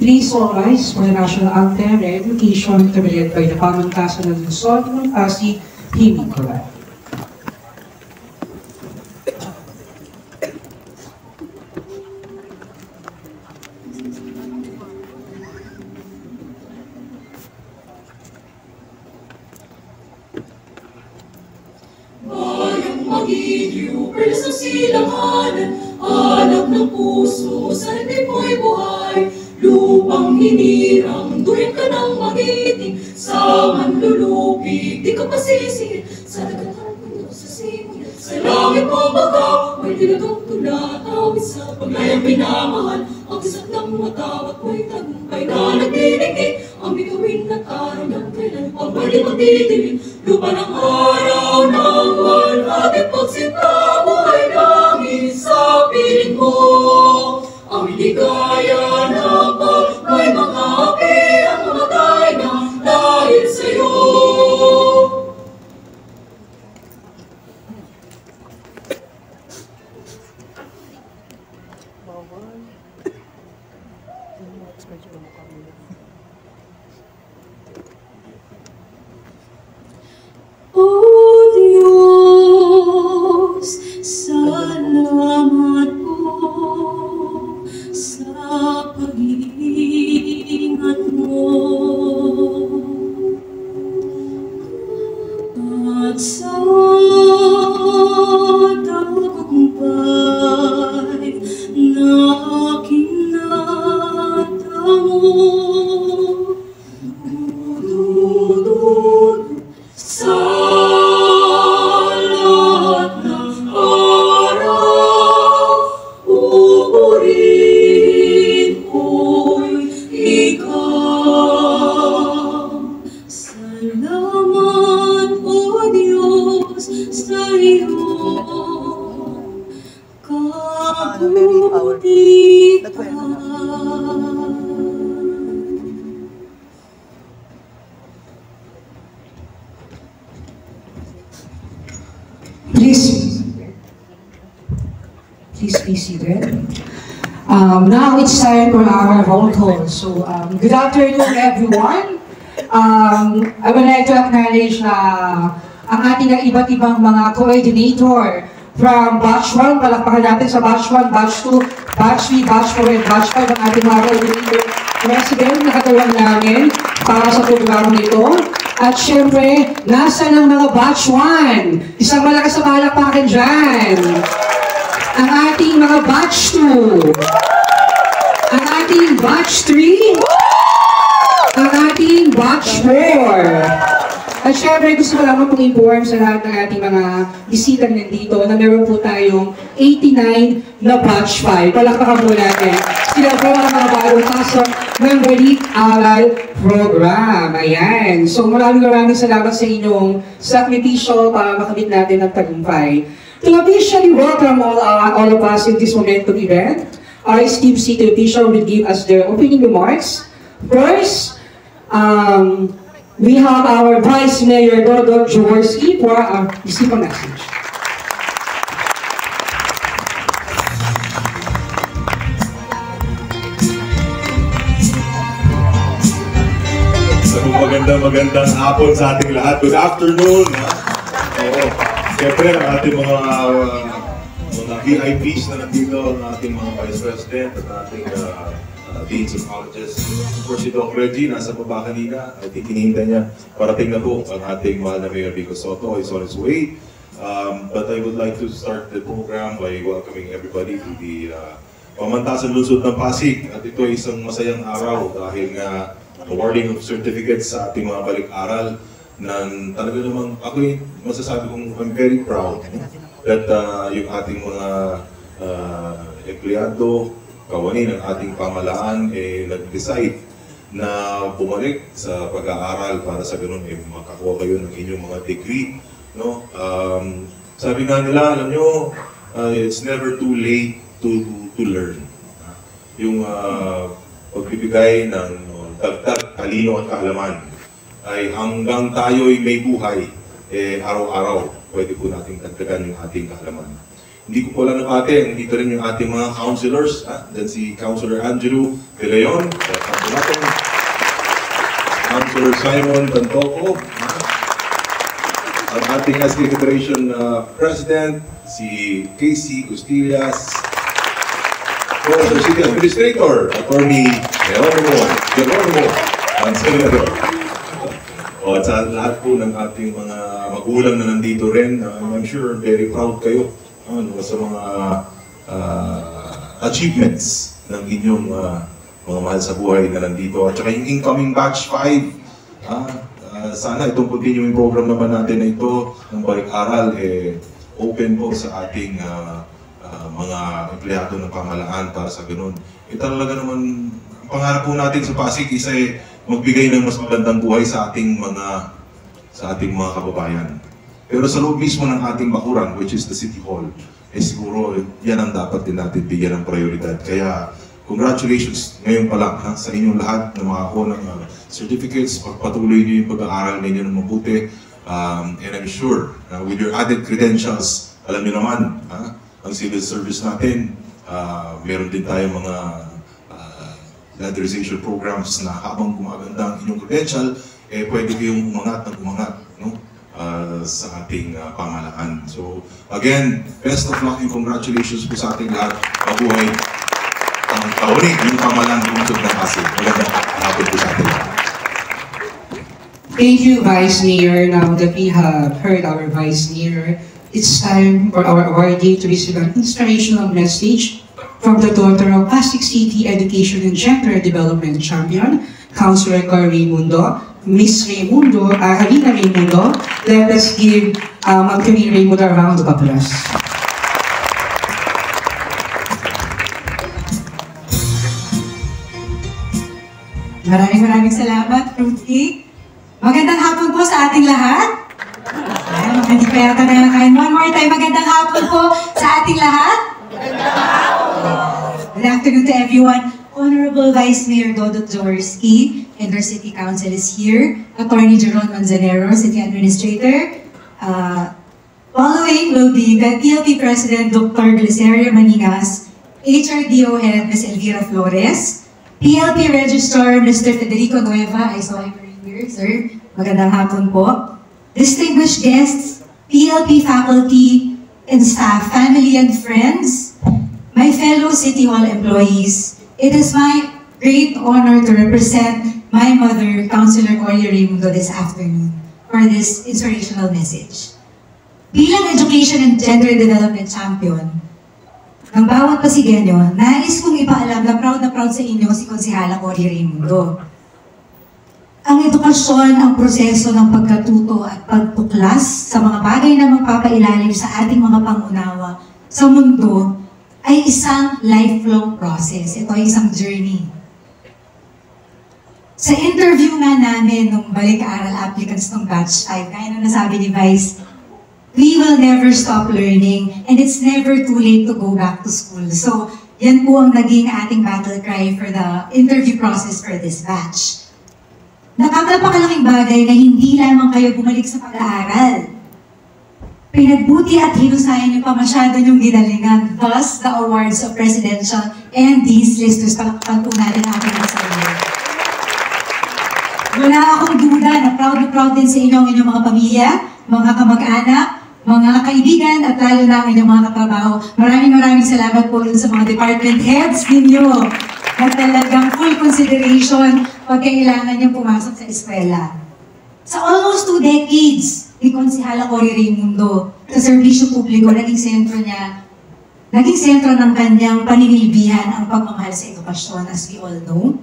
Please all rise for the national anthem and education to be led by the Pamantasan ng Luzon ng Pasig, Himig Kulay. Magiliw, perlas ng silanganan, hanap ng puso, sa hindi mo'y buhay. Lupang hinirang, duyan ka ng magiting, sa manlulupig, di ka pasisingit. Sa dagat ng mundo, sa simula, sa langit mo baga, may tinagang tula, tawid sa paglayang minamahal. Ang kisat ng matawat mo'y tagumpay na nagdidigdig, ang bituin at araw ng kailan, pag pwede magdidilig. Lupa ng araw ng ating pagsinta, buhay langit sa piling mo. Ang ligaya na pag may mga api, ang mamatay na dahil sa'yo. Oh Diyos, salamat po sa pag-iingat mo at sa tagumpay na aking natamo. Sa lahat ng araw, pupurihin ko'y ikaw. Salamat, O Diyos, sa iyong kabutihan. Please be seated. Now it's time for our roll call. So, good afternoon, everyone. I would like to acknowledge ang ating iba't ibang mga coordinator from Batch 1. Palakpakan natin sa Batch 1, Batch 2, Batch 3, Batch 4, and Batch 5 ang ating mga coordinator president na katulong namin para sa programa nito. At syempre, nasa ng mga Batch 1? Isang malakas na palakpakan dyan. Ang ating mga Batch 2, ang ating Batch 3, ang ating Batch 4. At syempre, gusto ko lang pong-inform sa lahat ng ating mga bisitang nandito na meron po tayong 89 na Batch 5. Palakpakan po natin. Sila po ang mga bagong pasok ng Balik Aral Program. Ayan. So maraming salamat sa inyong sakripisyo para makamit natin ang tagumpay. To officially welcome all of us in this momentum event, our esteemed city official will give us their opening remarks. First, we have our Vice Mayor Dodot Jaworski for our receiving message. Magandang hapon sa ating lahat. Good afternoon. Siyempre, ang ating mga VIPs na nandito, ang ating mga Vice President at ating Deans of Colleges. Of course, si Doc Reggie, nasa baba kanina. I think hinihintay niya. Parating na po ang ating mahal na Mayor Vico Sotto. He's on his way. But I would like to start the program by welcoming everybody to the Pamantasan Lungsod ng Pasig. At ito ay isang masayang araw dahil nga awarding of certificates sa ating mga balik-aral na talaga namang ako masasabi kong I'm very proud that yung ating mga empleyado, kawani ng ating pamahalaan nag-decide na bumalik sa pag-aaral para sa ganun makakuha kayo ng inyong mga degree. No? Sabi nga nila, alam nyo, it's never too late to learn. Yung pagbibigay ng dagdag talino at kaalaman ay hanggang tayo'y may buhay, araw-araw pwede po nating dagdagan yung ating kaalaman. Hindi ko po lang nabate, dito rin yung ating mga councilors. Diyan si Councilor Angelo De Leon, Councilor Simon Tantoco, ang ating SK Federation President, si Casey Costillas, Professor City Administrator, Attorney Geronimo, ang Senador. At sa lahat po ng ating mga magulang na nandito rin, I'm sure very proud kayo sa mga achievements ng inyong mga mahal sa buhay na nandito. At saka yung incoming batch 5, sana itong continuing program naman natin na ito ng balik-aral, open po sa ating mga empleyado ng pamahalaan para sa ganun. Talaga naman, ang pangarap po natin sa Pasig isa magbigay ng mas magandang buhay sa ating mga kababayan. Pero sa loob mismo ng ating bakuran, which is the City Hall, siguro yan ang dapat din natin bigyan ng prioridad. Kaya congratulations ngayon pa lang sa inyong lahat na makakuha ng certificates, pagpatuloy niyo yung pag-aaral ninyo ng mabuti. And I'm sure with your added credentials, alam niyo naman, ang civil service natin, meron din tayong mga letterization programs na habang gumaganda ang inyong credential, pwede kayong umangat, no? Sa ating pamahalaan. So, again, best of luck and congratulations po sa ating lahat. Mabuhay ang kauni ng pamahalaan lungsod ng Pasig. Magandang hapon po sa ating lahat. Thank you, Vice Mayor. Now that we have heard our Vice Mayor, it's time for our awardee to receive an inspirational message from the daughter of Pasig City Education and Gender Development Champion, Councilor Cor Raimundo, Miss Raimundo, Halina Raimundo. Let us give Ma'am Camille Raimundo a round of applause. Maraming salamat, Ruthie. Magandang hapon po sa ating lahat. Hindi pa yata nakakain. One more time, magandang hapon po sa ating lahat. Good afternoon to everyone. Honorable Vice Mayor Dodot Jaworski and our City Council is here. Attorney Jeron Manzanero, City Administrator. Following will be the PLP President Dr. Gliceria Maningas, HRDO Head Ms. Elvira Flores, PLP Registrar Mr. Federico Nueva. I saw him right here, sir. Magandang hapon po. Distinguished guests, PLP faculty and staff, family and friends, my fellow City Hall employees, it is my great honor to represent my mother, Councilor Cory Raimundo, this afternoon for this inspirational message. Bilang Education and Gender Development Champion ng bawat Pasigenyo, nais kong ipaalam na proud sa inyo si Konsehala Cory Raimundo. Ang edukasyon, ang proseso ng pagkatuto at pagtuklas sa mga bagay na magpapailalim sa ating mga pangunawa sa mundo ay isang lifelong process. Ito ay isang journey. Sa interview nga namin nung balik-aral applicants ng batch 5, kaya na nasabi ni Vice, we will never stop learning and it's never too late to go back to school. So, yan po ang naging ating battle cry for the interview process for this batch. Napakalaking bagay na hindi lamang kayo bumalik sa pag-aaral. Pinagbuti at hinusayan niyo pa masyado niyong ginalingan. Thus, the awards of Presidential and Dean's Listers. Palakpan po natin ang ating sarili. Wala akong duda na proud din sa inyo ang inyong mga pamilya, mga kamag-anak, mga kaibigan, at lalo na ang inyong mga katrabaho. Maraming salamat po dun sa mga department heads ninyo na talagang full consideration pag kailangan niyong pumasok sa eskwela. Sa almost 2 decades, ni Konsehala Cory Raimundo sa serbisyo publiko, naging sentro ng kanyang paninilbihan ang pagmamahal sa edukasyon, as we all know.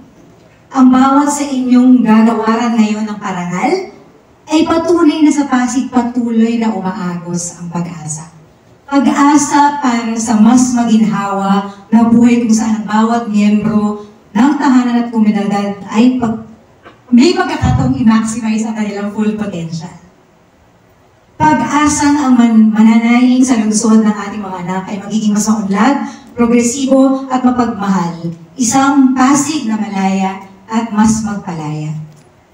Ang bawat sa inyong gagawaran ngayon ng parangal ay patunay na sa Pasig patuloy na umaagos ang pag-asa. Pag-asa para sa mas maginhawa na buhay kung saan ang bawat miyembro ng tahanan at komunidad ay may pagkakataong i-maximize ang kanilang full potential. Pag-asang ang mananaing sa lungsod ng ating mga anak ay magiging mas maunlad, progresibo at mapagmahal. Isang Pasig na malaya at mas magpalaya.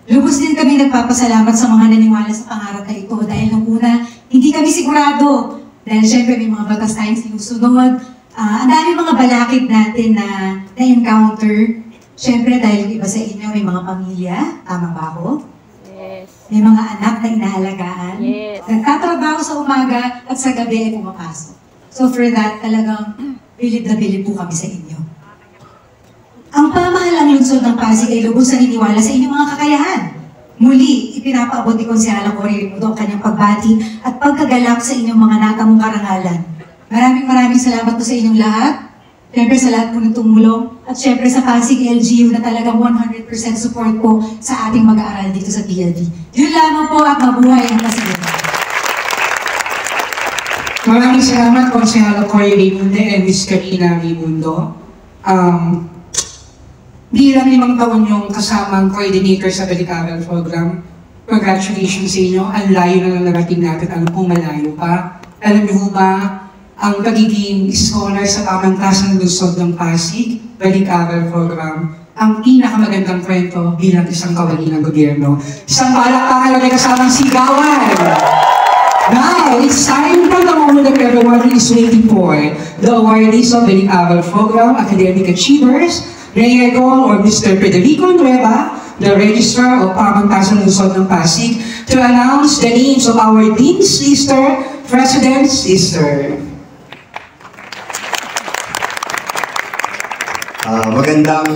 Lubos din kami nagpapasalamat sa mga naniwala sa pangarap na ito dahil nung una, hindi kami sigurado Dahil syempre may mga batas tayong sinusunod. Ang dami mga balakid natin na na-encounter. Syempre dahil iba sa inyo may mga pamilya, tama ba ako? Yes. May mga anak na inaalagaan. Yes. Nagtatrabaho sa umaga at sa gabi ay pumapasok. So for that, talagang bilib na bilib po kami sa inyo. Ang pamahalang lungsod ng Pasig ay lubos na niniwala sa inyong mga kakayahan. Muli, ipinapaabot ni Konsehala Cory Raimundo ang kanyang pagbati at pagkagalak sa inyong mga natamong karangalan. Maraming salamat po sa inyong lahat. Siyempre sa lahat po ng tumulong. At siyempre sa Pasig LGU na talagang 100% support po sa ating mag-aaral dito sa PLD. Yun lamang po at mabuhay ang Pasig. Maraming salamat, Konsehalo Cory Raimundo and Ms. Karina Raimundo. Bilang 5 taon yung kasamang coordinator sa Balik-Aral Program, congratulations sa inyo. Ang layo na narating natin. Alam kong malayo pa. Alam niyo ba, ang pagiging scholar sa Pamantasan Lungsod ng Pasig, Balik-Aral Program, ang pinakamagandang kwento bilang isang kawani ng gobyerno. Isang palakpakan na may kasamang sigawan! Now, it's time for the moment that everyone is waiting for. The awardees of Balik-Aral Program Academic Achievers, Mayor or Mr. Federico Nueva, the Registrar of Pamantasan Lungsod ng Pasig, to announce the names of our Dean's Lister, President's Lister. Magandang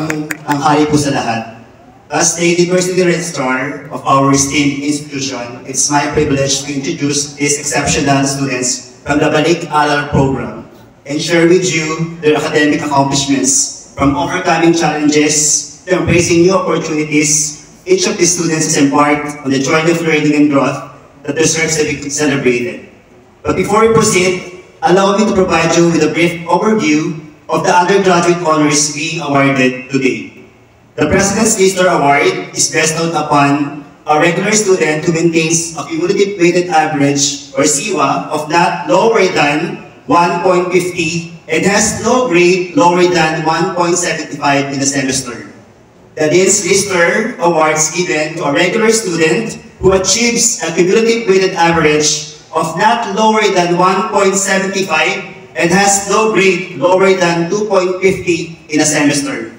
tanghali po sa lahat. As the University Registrar of our esteemed institution, it's my privilege to introduce these exceptional students from the Balik-Aral Program and share with you their academic accomplishments. From overcoming challenges to embracing new opportunities, each of these students has embarked on the journey of learning and growth that deserves to be celebrated. But before we proceed, allow me to provide you with a brief overview of the undergraduate honors being awarded today. The President's Lister Award is bestowed upon a regular student who maintains a cumulative weighted average, or CIWA, of not lower than 1.50 and has no grade lower than 1.75 in the semester. The Dean's Lister Award is given to a regular student who achieves a cumulative weighted average of not lower than 1.75 and has no grade lower than 2.50 in a semester.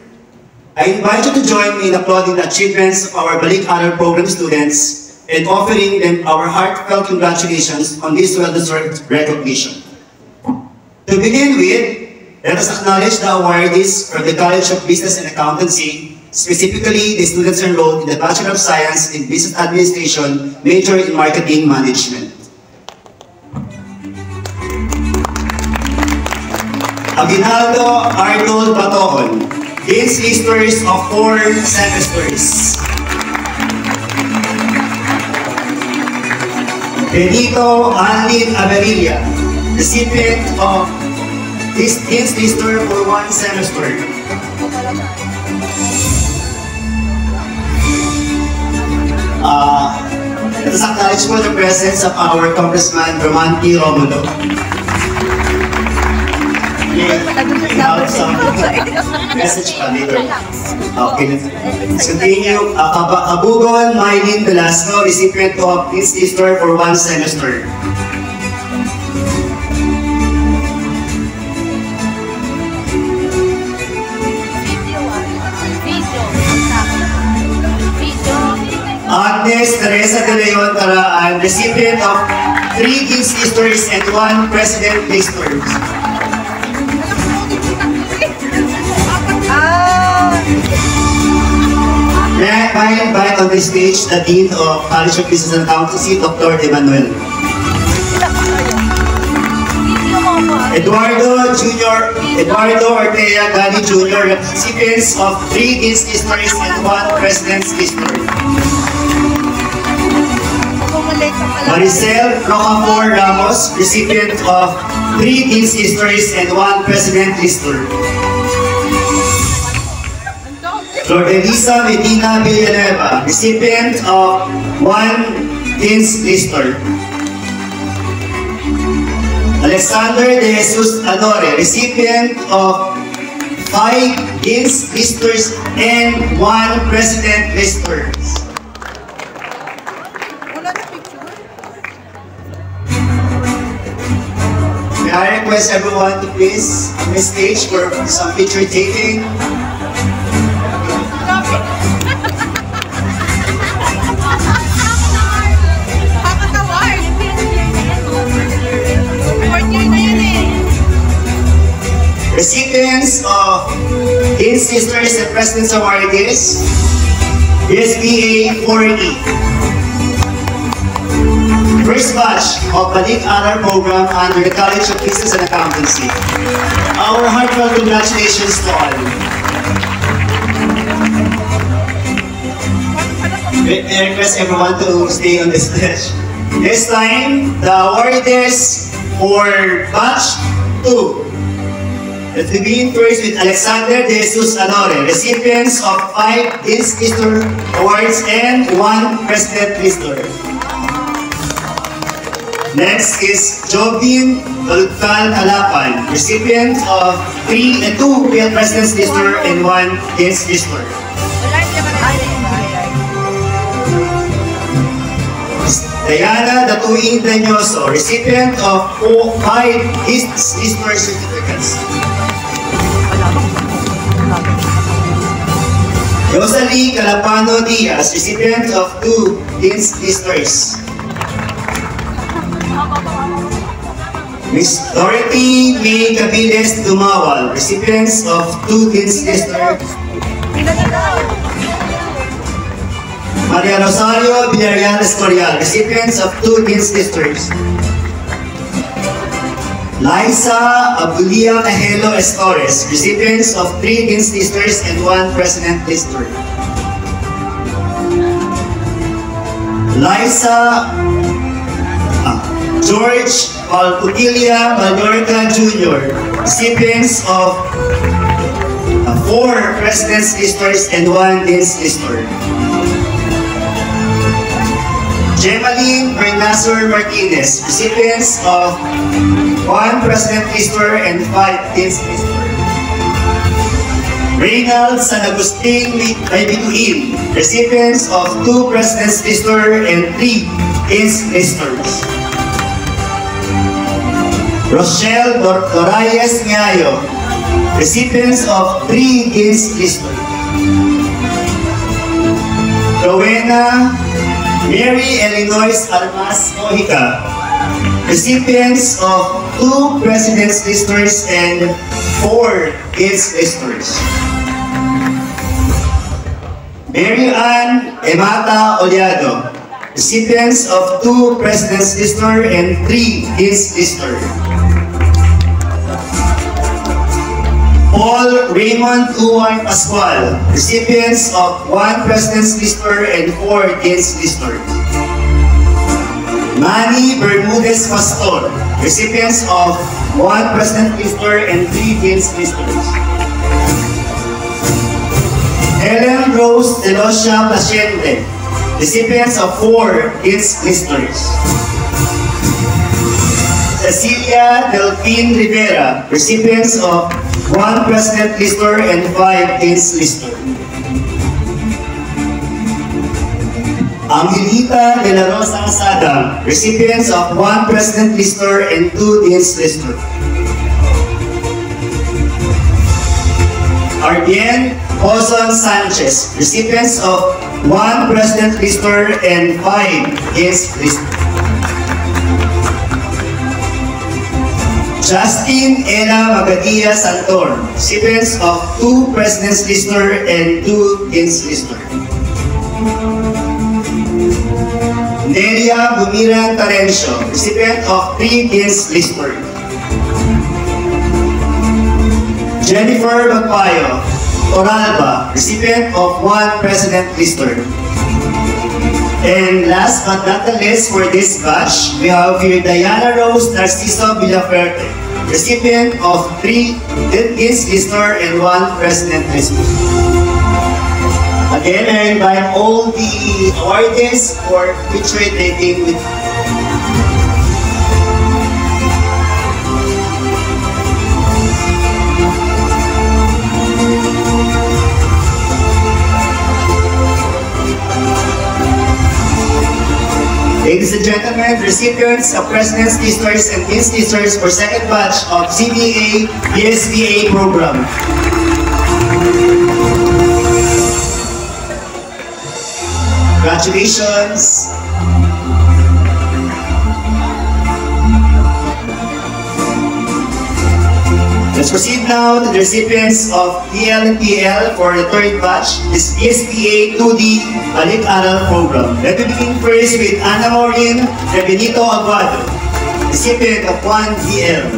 I invite you to join me in applauding the achievements of our Balik-Aral Program students and offering them our heartfelt congratulations on this well-deserved recognition. To begin with, let us acknowledge the awardees from the College of Business and Accountancy, specifically the students enrolled in the Bachelor of Science in Business Administration, major in Marketing Management. Aguinaldo Arnold Batoon, Dean's Listers of 4 semesters. Benito Anlin Averilla, recipient of this Dean's Lister for 1 semester. Let us acknowledge for the presence of our Congressman Romanti Romulo. We have some message pa later. Okay, let's continue. Kabugon Mylene Velasco, recipient of Dean's Lister for 1 semester. Agnes Teresa de Leon Taraan, recipient of 3 Dean's Listers and 1 President Listers. May I invite on the stage the Dean of College of Business and Accountancy, Dr. Emmanuel. Eduardo Ortega Gani Jr., recipients of 3 Dean's Listers and 1 President's Lister. Maricel Rocafort Ramos, recipient of 3 Dean's Listers and 1 President Lister. Lord Elisa Medina Villanueva, recipient of 1 Dean's Lister. Alexander De Jesus Adore, recipient of 5 Dean's Listers and 1 President Listers. I request everyone to please on the stage for some picture taking. Recipients of Dean's Sisters and President's Awardees, SBA 4E. First batch of Balik Aral program under the College of Business and Accountancy. Our heartfelt congratulations to all. May I request everyone to stay on the stage. This time, the awardees for batch 2. Let's begin first with Alexander De Jesus Anore, recipients of 5 Dean's Lister Awards and 1 President Lister. Next is Jobin Balugtal Alapan, recipient of 2 PL President's Lister and 1 Dean's Lister. Diana Datuing Dañoso, recipient of 5 Dean's Lister certificates. Rosalie Calapano Diaz, recipient of 2 Dean's Listers. Miss Dorothy May Cabiles Dumawal, recipients of 2 Dean's Listers. Maria Rosario Villarreal Escorial, recipients of 2 Dean's Listers. Liza Abulia Cajelo Estores, recipients of 3 Dean's Listers and 1 President Lister. Liza George Palputilia Mallorca Jr., recipients of 4 President's Listers and 1 Dean's Lister. Gemaline Bernasor Martinez, recipients of 1 President Lister and 5 Dean's Lister. Reynald San Agustin Bituin, recipients of 2 President's Lister and 3 Dean's Listers. Rochelle Dorayes Ngayo, recipients of 3 Dean's Lister. Rowena Mary Illinois Almas Mojica, recipients of 2 President's Listers and 4 Dean's Listers. Mary Ann Emata Oliado, recipients of 2 President's Lister and 3 Dean's Lister. Paul Raymond Uwan Pascual, recipients of 1 President's Lister and 4 Dean's Lister. Manny Bermudez Pastor, recipients of 1 President Lister and 3 Dean's Listers. Helen Rose Delosia Paciente, recipients of 4 Dean's Listers. Cecilia Delphine Rivera, recipients of 1 President Lister and 5 Dean's Lister. Angelita De La Rosa Asada, recipients of 1 President Lister and 2 Dean's Lister. Ardian Ozon Sanchez, recipients of 1 President Lister and 5 Dean's Lister. Justin Ella Magadia Santor, recipients of 2 President's Lister and 2 Dean's Lister. Nelia Bumiran Tarencio, recipient of 3 Dean's Lister. Jennifer Magpayo Toralba, recipient of 1 President Lister. And last but not the least for this batch, we have here Diana Rose Narciso Villaferte, recipient of 3 Dean's Lister and 1 President Lister. Again, I invite all the awardees for picture taking with Ladies and and gentlemen, recipients of President's Teachers and Dean's Teachers for second batch of CBA ESBA program. Congratulations! Let's proceed now to the recipients of PL and PL for the third batch, this ESPA 2D Balik-Aral program. Let me begin first with Ana Maureen de Benito Aguado, recipient of 1DL.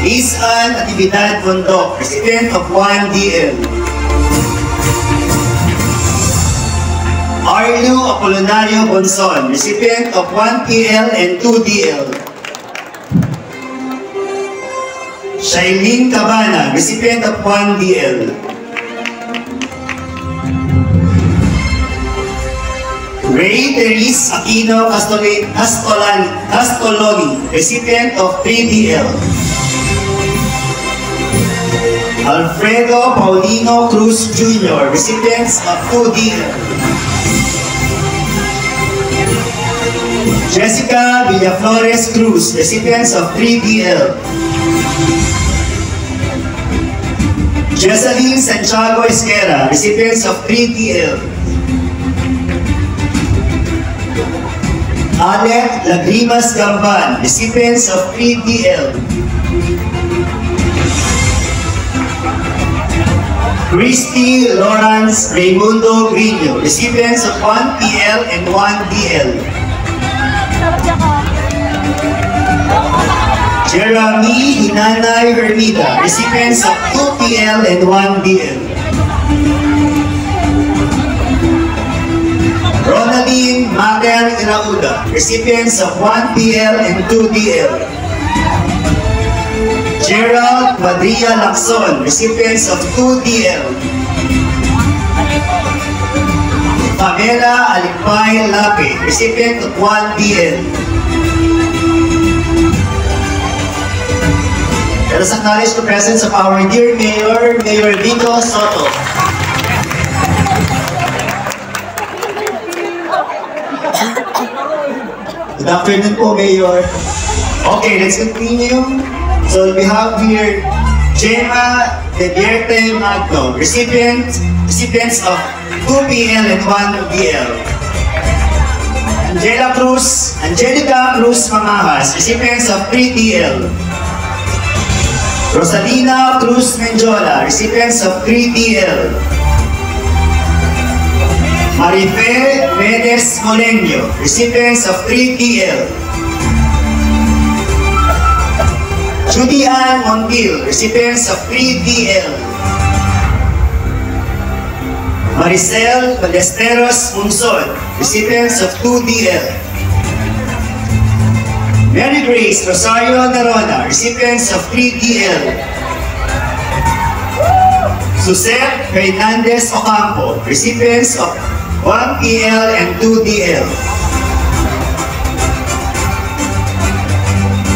Isan Natividad Bondok, recipient of 1DL. Arlu Apolonario Bonson, recipient of 1PL and 2DL. Shailene Cabana, recipient of 1DL. Ray Therese Aquino Castoloni, recipient of 3DL. Alfredo Paulino Cruz Jr., recipients of 2DL. Jessica Villaflores Cruz, recipients of 3DL. Jesseline Santiago Esquera, recipients of 3DL. Alec Lagrimas Gamban, recipients of 3DL. Christy Lawrence Raimundo Grino, recipients of 1PL and 1DL. Jeremy Hinanay Hermida, recipients of 2PL and 1DL. Ronaldine Mater Irauda, recipients of 1PL and 2DL. Gerald Madria Lacson, recipients of 2DL. Pamela Alipay Lape, recipient of 1DL. Let us acknowledge the presence of our dear Mayor, Mayor Vico Soto. Good afternoon po, Mayor. Okay, let's continue. So we have here Gemma De Vierte Magno, recipients of 2PL and 1DL. Angelica Cruz Mamahas, recipients of 3DL. Rosalina Cruz Menjola, recipients of 3DL. Marife Medes Moleño, recipients of 3DL. Judy Ann Montiel, recipients of 3DL. Maricel Ballesteros Munson, recipients of 2DL. Mary Grace Rosario Narona, recipients of 3DL. Suzette Hernandez Ocampo, recipients of 1PL and 2DL.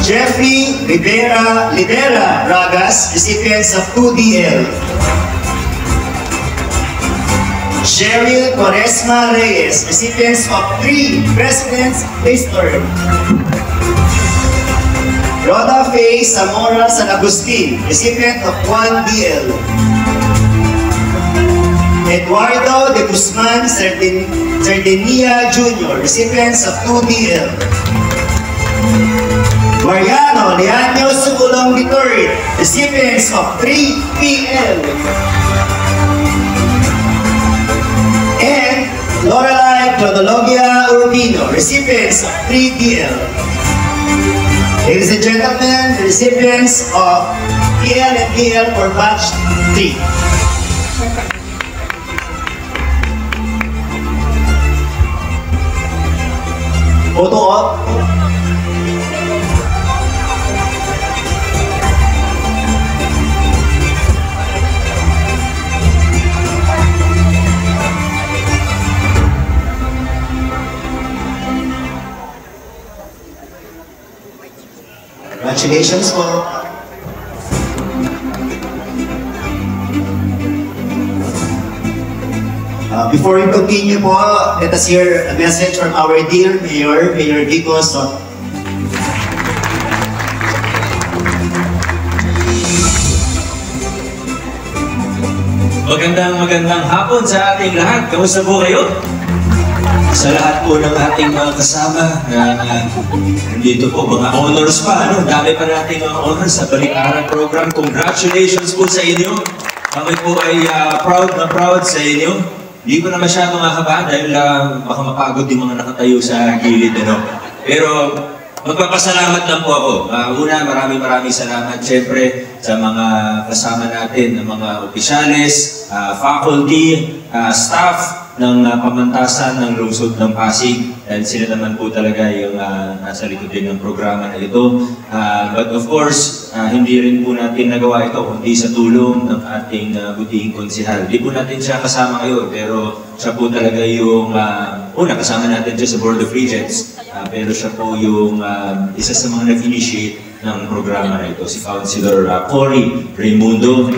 Jeffrey Lidera Ragas, recipients of 2DL. Cheryl Quaresma Reyes, recipients of 3 President's History. Rhoda Faye Zamora San Agustin, recipient of 1DL. Eduardo de Guzman Sardenia Jr., recipients of 2DL. Mariano Leaño Subulong III, recipients of 3PL. And Lorelai Clonologia Urbino, recipients of 3DL. Ladies and gentlemen, the recipients of PL and PL for batch 3. Photo op. Congratulations po. Before we continue po, let us hear a message from our dear Mayor, Mayor Vico Soto. Magandang hapon sa ating lahat. Kamusta po kayo? Sa lahat po ng ating mga kasama na dito po, mga honors pa, ano? Dami pa nating mga honors sa Balik-Aral program. Congratulations po sa inyo. Kami po ay proud na proud sa inyo. Hindi ko na masyadong makakabahan dahil baka mapagod yung mga nakatayo sa gilid, ano? Pero magpapasalamat lang po ako. Una, maraming salamat siyempre sa mga kasama natin, ng mga opisyales, faculty, staff ng pamantasan ng lungsod ng Pasig. Dahil sila naman po talaga yung nasa likod din ng programa na ito. But of course, hindi rin po natin nagawa ito kundi sa tulong ng ating butihing konsihal. Hindi po natin siya kasama ngayon, pero siya po talaga yung una kasama natin siya sa Board of Regents. Pero siya po yung isa sa mga nag-initiate ng programa na ito, si Councilor Cory Raimundo.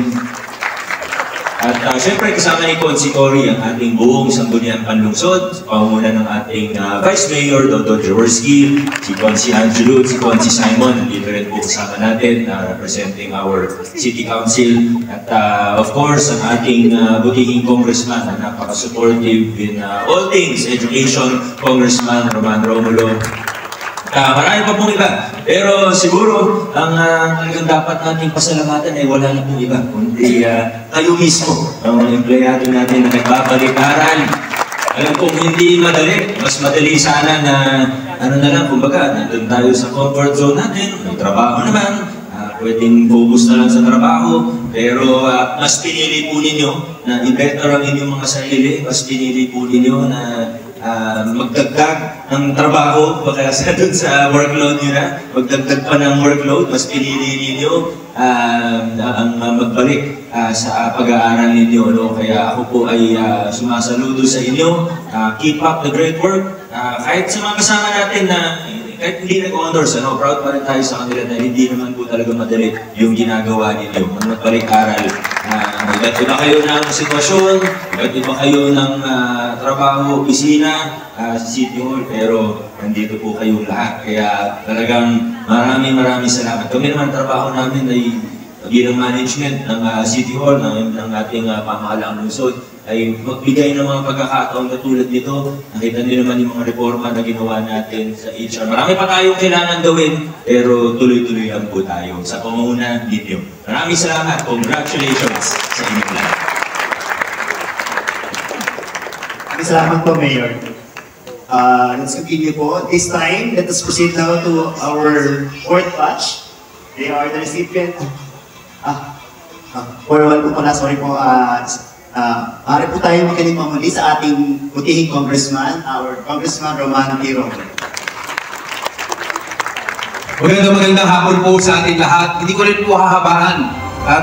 At syempre kasama ni Consi Cory ang ating buong Sangguniang Panlungsod, sa pangunguna ng ating Vice Mayor Dr. Jaworski, si Consi Angelo, si Consi Simon, dito rin po kasama natin representing our City Council. At of course, ang ating butihing congressman na napaka-supportive in all things education, Congressman Roman Romulo. Marami pa pong iba. Pero siguro, ang talagang dapat nating pasalamatan ay wala na pong iba. Kundi kayo mismo, ang mga empleyado natin na nagbabalik-aral. Alam kong hindi madali. Mas madali sana na, kumbaga, nandun tayo sa comfort zone natin. May trabaho naman. Pwedeng focus na lang sa trabaho. Pero mas pinili po ninyo na i-better ang inyong mga sarili. Mas pinili po ninyo na magdagdag ng trabaho baka sa dun sa workload nyo na, magdagdag pa ng workload, mas pinili ninyo ang magbalik sa pag-aaral ninyo. No? Kaya ako po ay sumasaludo sa inyo. Keep up the great work. Kahit sa mga kasama natin na kahit hindi nag-honors, proud pa rin tayo sa kanila na hindi naman po talaga madali yung ginagawa ninyo. Ang magbalik-aral. Iba't iba kayo ng sitwasyon, iba't iba kayo ng trabaho, opisina, sa City Hall, pero nandito po kayong lahat. Kaya talagang maraming salamat. Kami naman trabaho namin ay bilang management ng City Hall, ng ating pamahalaang lungsod, ay magbigay ng mga pagkakataon na tulad nito. Nakita niyo naman yung mga reforma na ginawa natin sa HR. Marami pa tayong kailangan gawin, pero tuloy-tuloy lang po tayo sa pamumunan ninyo. Maraming salamat. Congratulations sa inyong lahat. Maraming salamat po, Mayor. Let's continue po. This time, let us proceed now to our fourth batch. They are the recipient. Forward po pala, sorry po. Maaari po tayo makinig mamuli sa ating butihing congressman, our Congressman Roman Tiro. Magandang hapon po sa ating lahat. Hindi ko rin po hahabaan.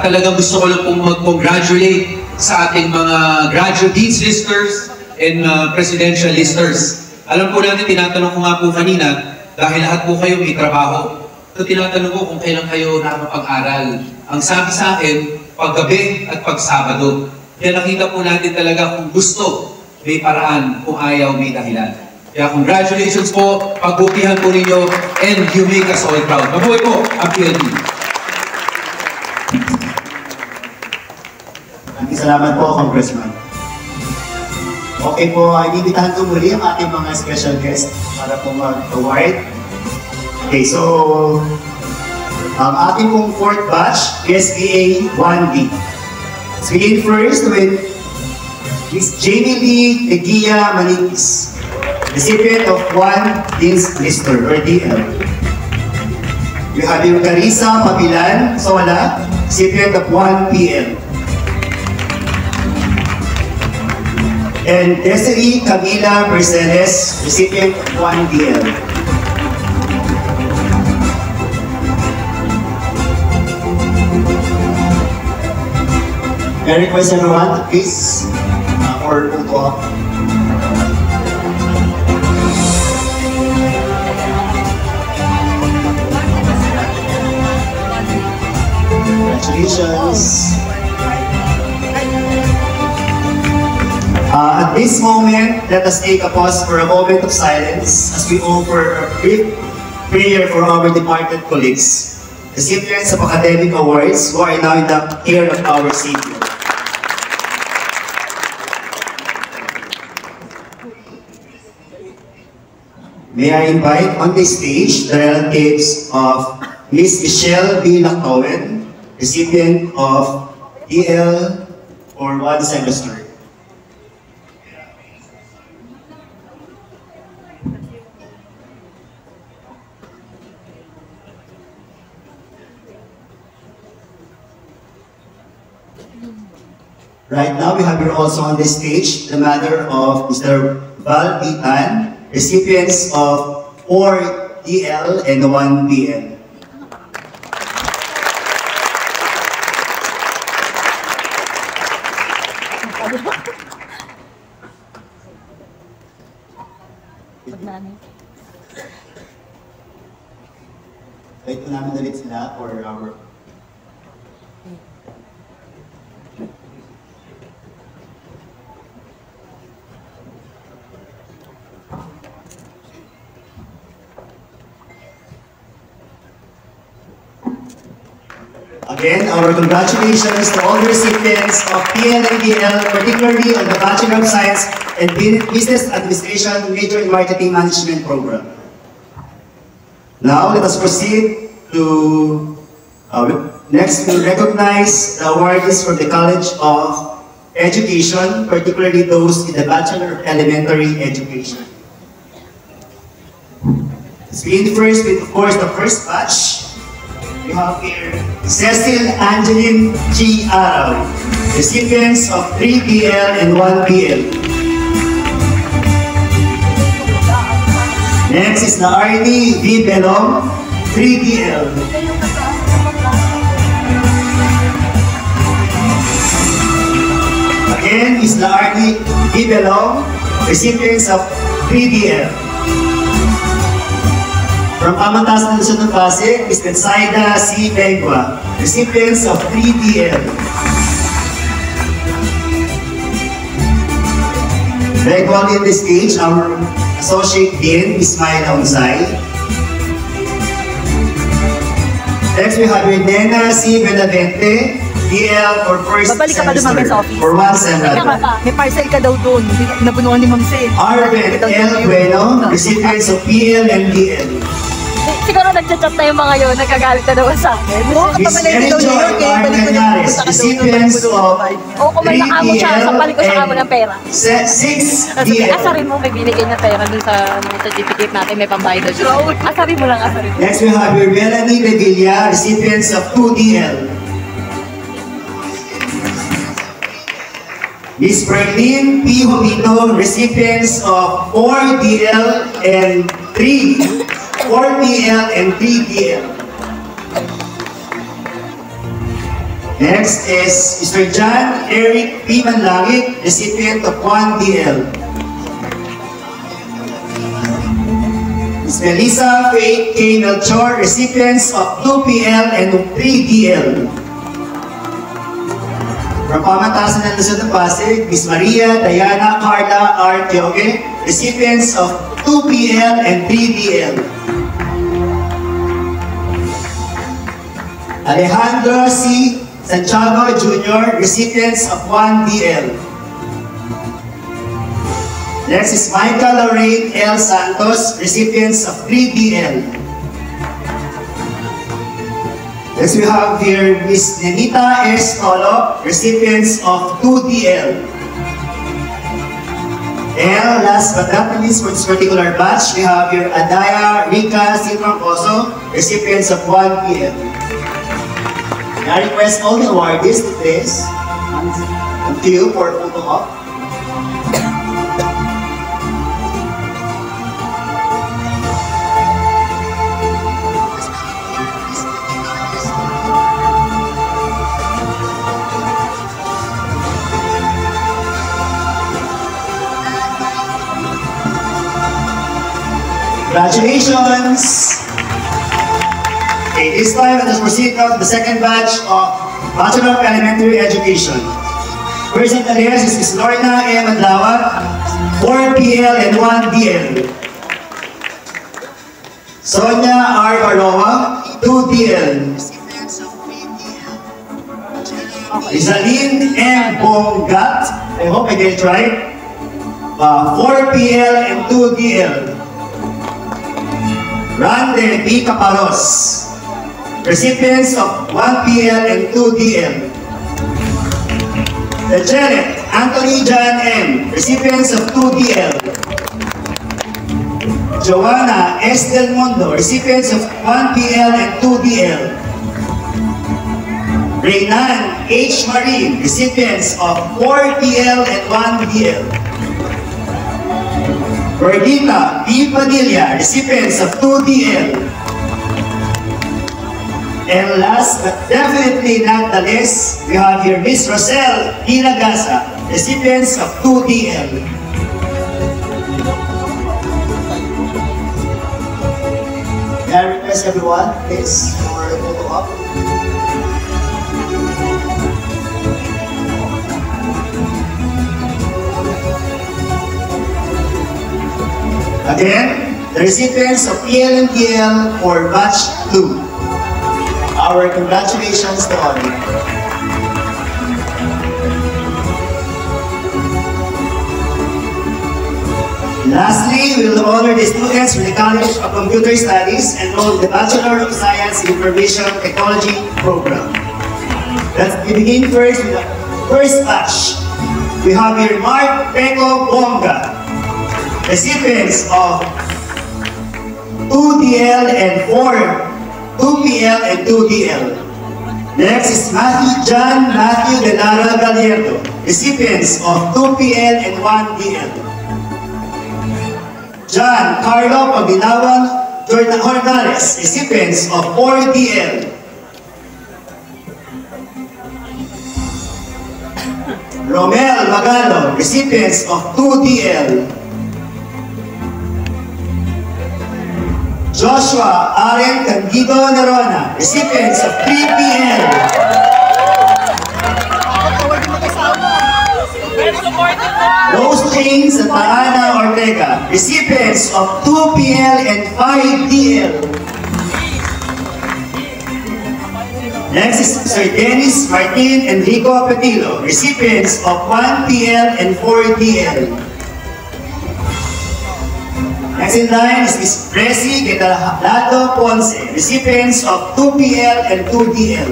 Talagang gusto ko lang pong mag-congratulate sa ating mga graduate dean's listers and presidential listers. Alam po natin, tinatanong ko nga po kanina, dahil lahat po kayo may trabaho. So tinatanong ko kung kailan kayo nakapag-aral. Ang sabi sa akin, paggabi at pagsabado. Kaya nakita po natin talaga kung gusto, may paraan, kung ayaw, may dahilan. Kaya congratulations po, pagbutihan po ninyo, and you make us all proud. Mabuhay po ang PLP. Maraming salamat po, Congressman. Okay po, inibitahan ko muli ang ating mga special guest para po mag-award. Okay, so, ang ating pong fourth batch, SBA 1B. Let's begin first with Ms. Jamie Lee Teguia Maningis, recipient of 1 Dean's Lister, or DL. We have yung Carissa Papilan Sola, recipient of 1 PL. And Desiree Camila Mercedes, recipient of 1 DL. I request everyone to please or to go up. Congratulations. At this moment, let us take a pause for a moment of silence as we offer a brief prayer for our departed colleagues, recipients of academic awards who are now in the care of our Savior. May I invite on the stage the relatives of Ms. Michelle B. Lactowen, recipient of DL for 1 semester. Right now, we have here also on the stage the mother of Mr. Val B. Tan, recipients of 4 DL and 1 BL. Wait po namin ulit sila for our... Again, our congratulations to all the recipients of PL and DL, particularly on the Bachelor of Science and Business Administration Major in Marketing Management program. Now, let us proceed to next to recognize the awardees from the College of Education, particularly those in the Bachelor of Elementary Education. Let's begin first with, of course, the first batch. We have here Cecil Angeline G. Araw, recipients of 3 BL and 1 BL. Next is Naarni V. Belong, 3 BL. Again is Naarni V. Belong, recipients of 3 BL. From Amantasan ng Pasig, is Betsaida C. Bengua, recipients of 3 DL. Regularly on the stage, our Associate Dean, Ismail Aunzay. Next, we have Nena C. Benavente, DL for first semester, for 1 semester. May parcel ka daw doon, nabunuan ni Ma'am Sen. Arvin L. Bueno, recipients of PL and DL. Siguro nagchat-chat na yung mga yun, nagkagalit na daw sa akin. Oo, kapamalayin daw niyo yun, kaya balik ko na yung recipients of 3 kumalakamo siya, sampalik ko sa kamo ng pera. 6 DL. Asarin mo, may binigay na pera dun sa certificate natin, may pambayad na siya. Asarin mo lang, asarin mo. Next we have your Melanie Revilla, recipients of 2 DL. Miss Berlin P. Humito, recipients of 4 DL and 4 DL and 3 DL. Next is Mr. John Eric P. Manlangit, recipient of 1 DL. Ms. Melissa Faith K. Melchor, recipients of 2 PL and 3 DL. From Pamantasan ng Luzon ng Pasig, Ms. Maria Diana Carla R. Tioge, recipients of 2 PL and 3 DL. Alejandro C. Santiago Jr., recipients of 1 DL. Next is Michael Lorraine L. Santos, recipients of 3 DL. Next we have here Ms. Nenita S. Tolo, recipients of 2 DL. And last but not least for this particular batch, we have here Adaya Rica Silvangcoso, recipients of 1 PL. I request all the awardees to please come to you for a photo op. Congratulations! Okay, this time let us proceed now to the second batch of Bachelor of Elementary Education. First on the list is Ms. Lorna M. Adlawat, 4PL and 1DL. Sonia R. Baroa, 2DL. Rizalyn M. Bongat, I hope I get it right, 4PL and 2DL. Rande B. Caparos, recipients of 1PL and 2DL. Janet Anthony John M., recipients of 2DL. Joanna S. Del Mundo, recipients of 1PL and 2DL. Reynan H. Marie, recipients of 4PL and 1DL. Bergita B. Padilla, recipients of 2DL. And last but definitely not the least, we have here Miss Rosel Hinagasa, recipients of 2DL. May I request everyone, please, for a photo up. Again, the recipients of PL and DL for batch 2. Our congratulations to all. Lastly, we will honor the students from the College of Computer Studies enrolled in the Bachelor of Science in Information Technology program. Let's begin first with the first batch. We have here Mark Peco Bonga, recipients of 2DL and 2PL and 2DL. Next is John Matthew De Lara Gallardo, recipients of 2PL and 1DL. John Carlo Paginawan Jornales, recipients of 4DL. Romel Magalo, recipients of 2DL. Joshua Aren Candido Nerona, recipients of 3PL. Rose Jane Santa Ana Ortega, recipients of 2PL and 5DL. Next is Sir Dennis Martin Enrico Apetilo, recipients of 1PL and 4DL. Next in line is Ms. Presi Getalado Ponce, recipients of 2PL and 2DL.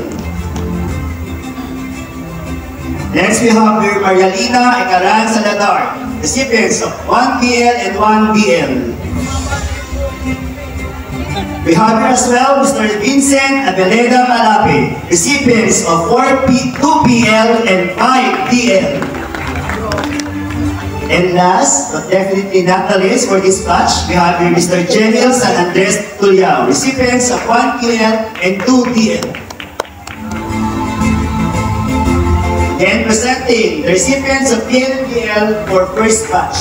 Next we have here Marialina Ecaran Salazar, recipients of 1PL and 1DL. We have here as well Mr. Vincent Abeleda Malape, recipients of 2PL and 5DL. And last, but definitely not the least for this batch, we have here Mr. Geniel San Andres Tuliao, recipients of 1PL and 2DL. And presenting the recipients of PL for first batch.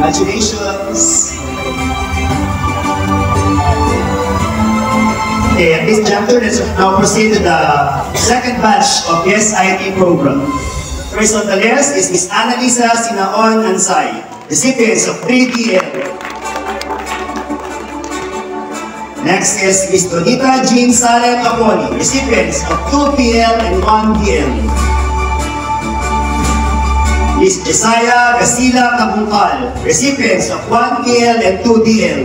Congratulations! Okay, at this juncture, let's now proceed to the second batch of SIT program. First on the list is Ms. Annalisa Sinaon Ansay, recipients of 3DL. Next is Ms. Donita Jean Salem Apoli, recipients of 2PL and 1DL. Ms. Jesiah Gasila Kabungkal, recipients of 1PL and 2DL.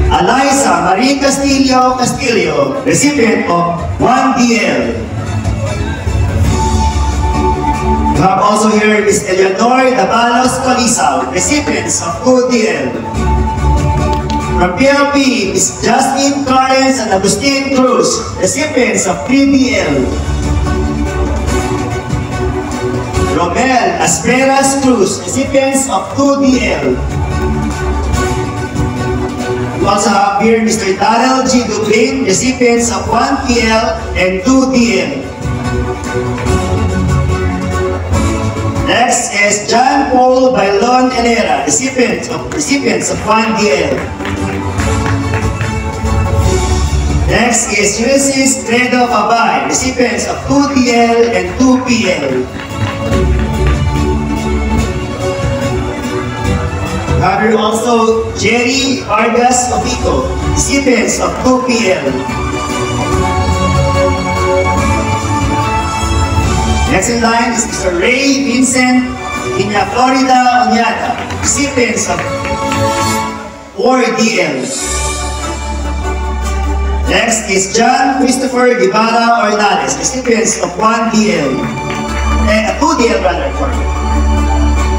Eliza Marie Castillo, recipient of 1DL. We have also here Ms. Eleanor Dabalos Colisao, recipients of 2DL. From PLP, Ms. Justine Clarence and Agustin Cruz, recipients of 3DL. Romel Asperas Cruz, recipients of 2DL. We also have here Mr. Darrell G. Dublin, recipients of 1PL and 2DL. Next is John Paul Bailon Elera, recipients of 1DL. Next is Ulysses Credo Abay, recipients of 2DL and 2PL. We have here also Jerry Vargas Obico, recipients of 2PL. Next in line is Mr. Ray Vincent Iña Florida Onyada, recipients of 4DL. Next is John Christopher Guevara Ornales, recipients of 1DL. 2DL rather,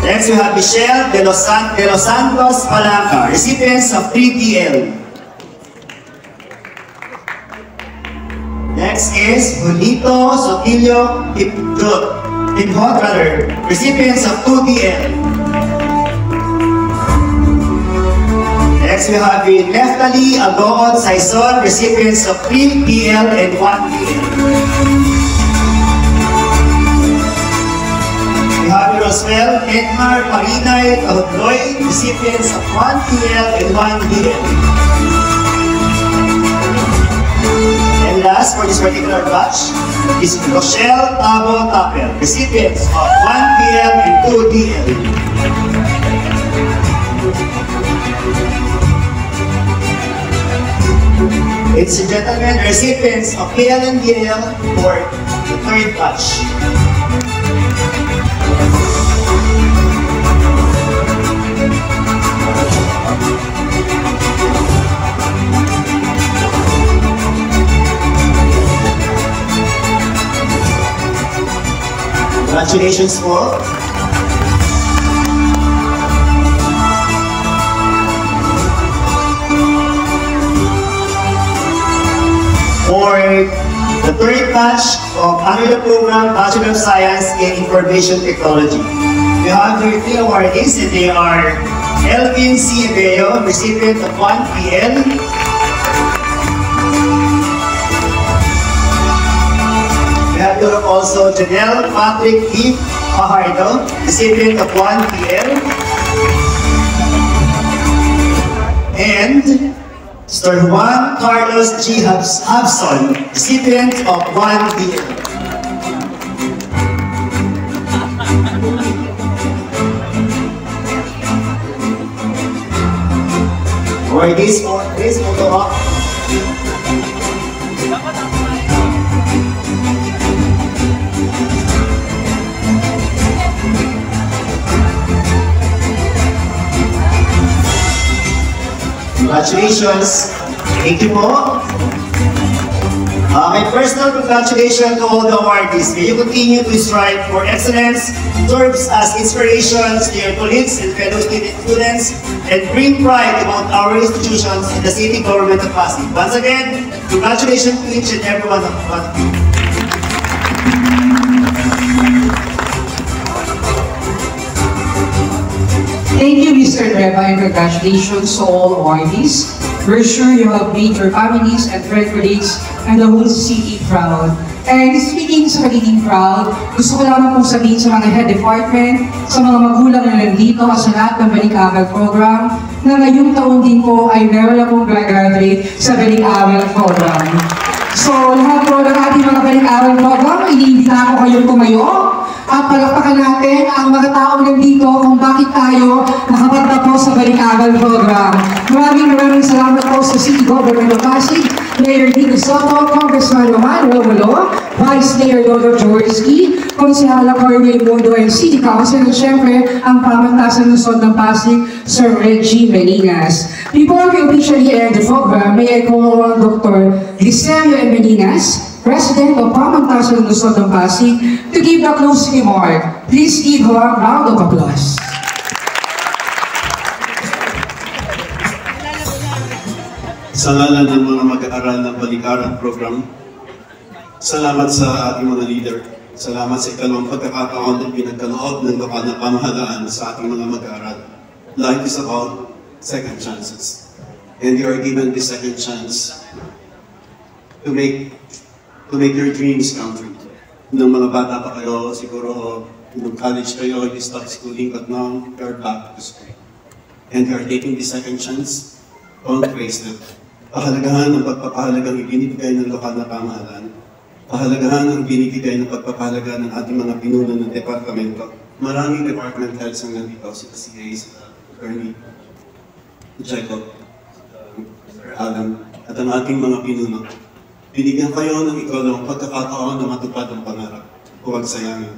Next we have Michelle de los Santos Palanca, recipients of 3DL. Next is Julito Sotilio Timhot, recipients of 2DL. Next we have Neftali Agoon Saison, recipients of 3PL and 1PL. We have Roswell Edmar Parinay Ahodoy, recipients of 1PL and 1DL. And last for this particular batch is Rochelle Tabo Tapel, recipients of 1PL and 2DL. Ladies and gentlemen, recipients of PL and DL for the third batch. Congratulations po. For the third batch of under the program Bachelor of Science in Information Technology. We have here 3 awardees, and they are Elvin C. Bello, recipient of 1PL. We have here also Janelle Patrick E. Fajardo, recipient of 1PL. And Mr. Juan Carlos G. Habson, recipient of 1DL. For this photo op. Congratulations. Thank you po. My personal congratulations to all the awardees. May you continue to strive for excellence, serves as inspirations to your colleagues and fellow students, and bring pride about our institutions in the city government of Pasig. Once again, congratulations to each and every one of you. Thank you, Mr. Reba, and congratulations to all awardees. We're sure you have made your families and friend colleagues and the whole city proud. And speaking sa pagiging proud, gusto ko lamang pong sabihin sa mga head department, sa mga magulang na nandito sa lahat ng Balik-Aral program, na ngayong taon din po ay meron na pong graduate sa Balik-Aral program. So, lahat po ng ating mga Balik-Aral program, iniimbita ko kayong tumayo at palakpakan natin ang mga taong nandito kung bakit tayo nakapagtapos sa Balik-Aral program. Maraming salamat po sa City Government of Pasig, Mayor Dino Soto, Congressman Roman Romulo, Vice Mayor Dodo Jaworski, Konsehala Cornel Mundo, and City Council, at syempre ang pamantasan ng Lungsod ng Pasig, Sir Reggie Melinas. Before we officially end the program, may I call on Dr. Licerio M. Melinas, President of Pamantasan ng Lungsod ng Pasig, to give the closing remark. Please give her a round of applause. Sa ngalan ng mga mag-aaral ng Balik-Aral program, salamat sa ating mga leader. Salamat sa ikalawang pagkakataon na pinagkaloob ng lokal na pamahalaan sa ating mga mag-aaral. Life is about second chances. And you are given the second chance to make your dreams come true. Nung mga bata pa kayo, siguro Nung college kayo, you stopped schooling, but now you're back to school. And you are taking the second chance. Don't waste it. Pahalagahan ang pagpapahalagang ibinibigay ng lokal na pamahalaan. Pahalagahan ang binibigay ng pagpapahalaga ng ating mga pinuno ng departamento. Maraming department heads ang nandito, si CA, si Attorney Jacob, Sir Alan, at ang ating mga pinuno. Binigyan kayo ng ikalawang pagkakataon na matupad ang pangarap. Huwag sayangin.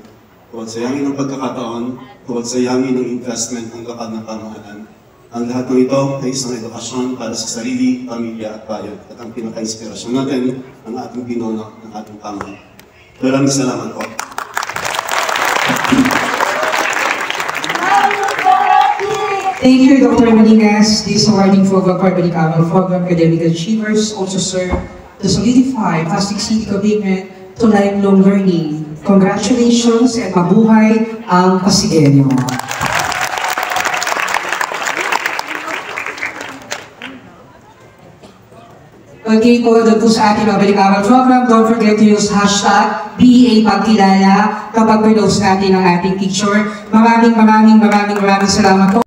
Huwag sayangin ang pagkakataon, huwag sayangin ang investment ng lokal na pamahalaan. Ang lahat ng ito ay isang edukasyon para sa sarili, pamilya at bayan. At ang pinaka-inspirasyon natin, ang ating pinuno, ng ating pamahalaan. Maraming salamat po. Thank you, Dr. Maningas. This awarding program for Balicamal program academic achievers also serve to solidify Pasig City commitment to lifelong learning. Congratulations and mabuhay ang Pasigueño. Okay po, doon po sa ating Balicamal program, don't forget to use hashtag #BA Pagkilala kapag pinost natin ang ating picture. Maraming salamat po.